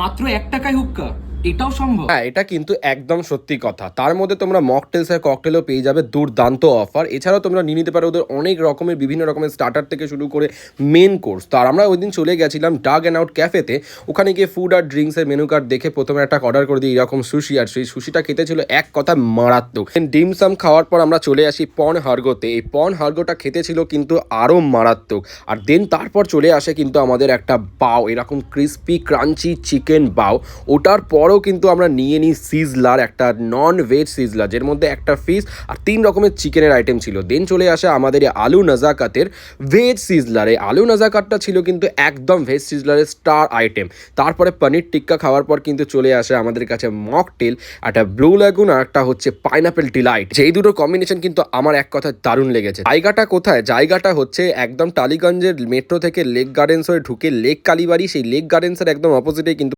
মাত্র 1 টাকায় হুক্কা, এটাও সম্ভব? হ্যাঁ, এটা কিন্তু একদম সত্যি কথা। তার মধ্যে তোমরা মকটেলস আর ককটেলও পেয়ে যাবে দুর্দান্ত অফার। এছাড়াও তোমরা নিয়ে নিতে পারো ওদের অনেক রকমের বিভিন্ন রকমের স্টার্টার থেকে শুরু করে মেন কোর্স। তো আর আমরা ওইদিন চলে গেছিলাম ডাগ অ্যান্ড আউট ক্যাফেতে। ওখানে গিয়ে ফুড আর ড্রিঙ্কসের মেনু কার্ড দেখে প্রথমে একটা অর্ডার করে দিই এরকম সুশি, আর সেই সুশিটা খেতে ছিল এক কথা মারাত্মক। ডিম সাম খাওয়ার পর আমরা চলে আসি পর্ন হার্গোতে। এই পর্ন হার্গোটা খেতে ছিল কিন্তু আরও মারাত্মক। আর দেন তারপর চলে আসে কিন্তু আমাদের একটা বাও, এরকম ক্রিস্পি ক্রাঞ্চি চিকেন বাও। ওটার পরও কিন্তু আমরা নিয়ে নিই সিজলার, একটা নন ভেজ সিজলার, যের মধ্যে একটা ফিশ আর 3 রকমের চিকেনের আইটেম ছিল। দেন চলে আসে আমাদের এই আলু নাজাকাতের ভেজ সিজলারে। আলু নাজাকাতটা ছিল কিন্তু একদম ভেজ সিজলারের স্টার আইটেম। তারপরে পনির টিক্কা খাওয়ার পর কিন্তু চলে আসে আমাদের কাছে মকটেল, একটা ব্লু ল্যাগুন আর একটা হচ্ছে পাইনাপেল ডিলাইট। যেই দুটো কম্বিনেশন কিন্তু আমার এক কথা দারুণ লেগেছে। জায়গাটা কোথায়? জায়গাটা হচ্ছে একদম টালিগঞ্জের মেট্রো থেকে লেক গার্ডেন্স হয়ে ঢুকে লেক কালীবাড়ি, সেই লেক গার্ডেন্সের একদম অপোজিটে কিন্তু